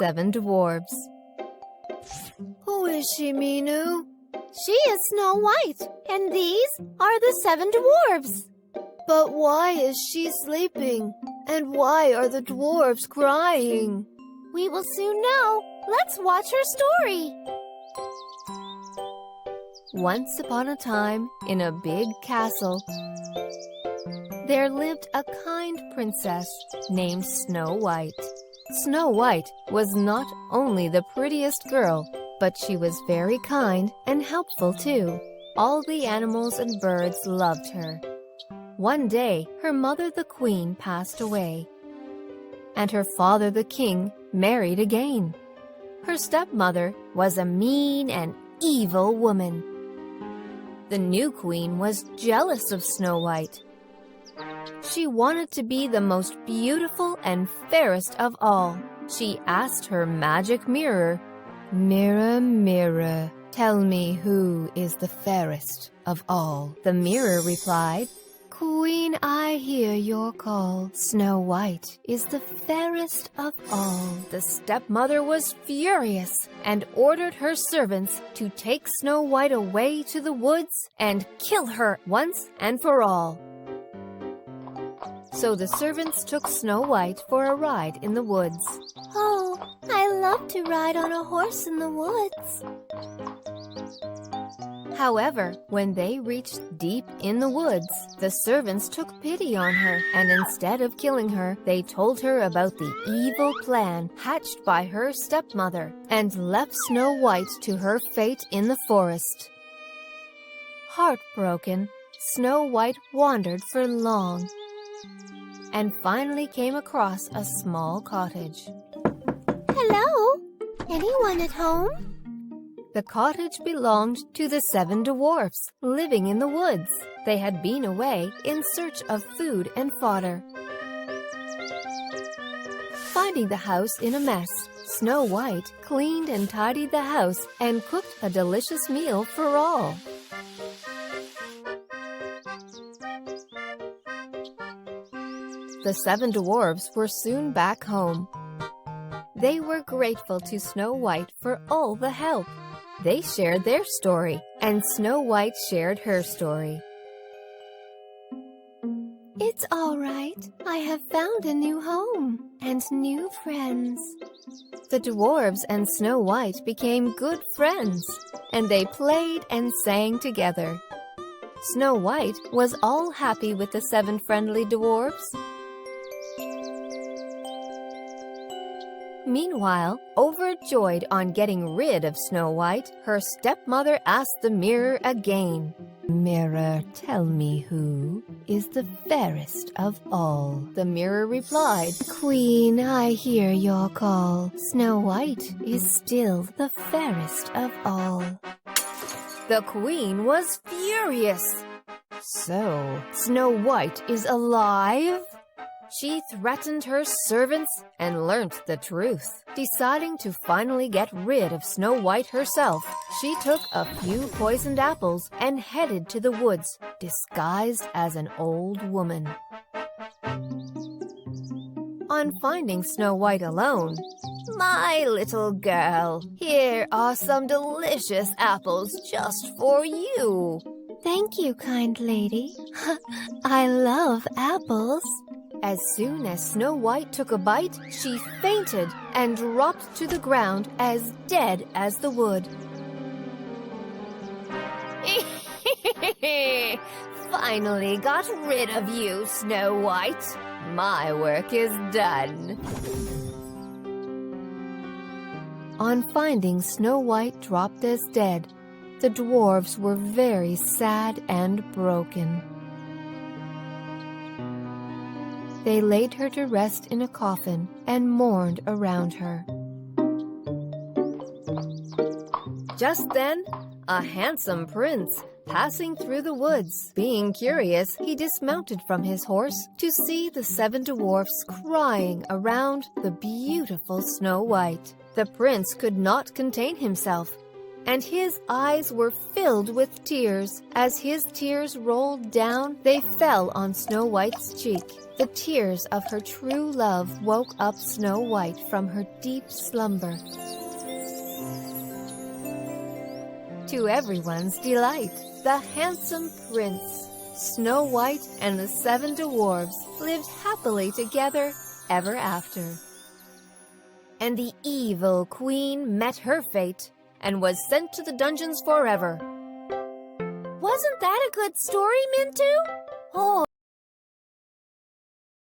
7 dwarves. Who is she, Minu? She is Snow White, and these are the 7 dwarves. But why is she sleeping? And why are the dwarves crying? We will soon know. Let's watch her story. Once upon a time, in a big castle, there lived a kind princess named Snow White. Snow White was not only the prettiest girl, but she was very kind and helpful too. All the animals and birds loved her. One day, her mother the queen passed away, and her father the king married again. Her stepmother was a mean and evil woman. The new queen was jealous of Snow White. She wanted to be the most beautiful and fairest of all. She asked her magic mirror, "Mirror, mirror, tell me who is the fairest of all." The mirror replied, "Queen, I hear your call. Snow White is the fairest of all." The stepmother was furious and ordered her servants to take Snow White away to the woods and kill her once and for all. So the servants took Snow White for a ride in the woods. Oh, I love to ride on a horse in the woods. However, when they reached deep in the woods, the servants took pity on her, and instead of killing her, they told her about the evil plan hatched by her stepmother and left Snow White to her fate in the forest. Heartbroken, Snow White wandered for long and finally came across a small cottage. Hello? Anyone at home? The cottage belonged to the 7 dwarfs living in the woods. They had been away in search of food and fodder. Finding the house in a mess, Snow White cleaned and tidied the house and cooked a delicious meal for all. The 7 dwarfs were soon back home. They were grateful to Snow White for all the help. They shared their story, and Snow White shared her story. It's all right. I have found a new home and new friends. The dwarves and Snow White became good friends, and they played and sang together. Snow White was all happy with the 7 friendly dwarves. Meanwhile, overjoyed on getting rid of Snow White, her stepmother asked the mirror again, "Mirror, tell me who is the fairest of all." The mirror replied, "Queen, I hear your call. Snow White is still the fairest of all." The queen was furious. So, Snow White is alive? She threatened her servants and learnt the truth. Deciding to finally get rid of Snow White herself, she took a few poisoned apples and headed to the woods, disguised as an old woman. On finding Snow White alone, "My little girl, here are some delicious apples just for you." "Thank you, kind lady. I love apples." As soon as Snow White took a bite, she fainted and dropped to the ground as dead as the wood. "Finally got rid of you, Snow White. My work is done." On finding Snow White dropped as dead, the dwarves were very sad and broken. They laid her to rest in a coffin and mourned around her. Just then, a handsome prince passing through the woods. Being curious, he dismounted from his horse to see the 7 dwarfs crying around the beautiful Snow White. The prince could not contain himself. and his eyes were filled with tears. As his tears rolled down, they fell on Snow White's cheek. The tears of her true love woke up Snow White from her deep slumber. To everyone's delight, the handsome prince, Snow White and the 7 dwarfs lived happily together ever after. And the evil queen met her fate and was sent to the dungeons forever. Wasn't that a good story, Mintu? Oh.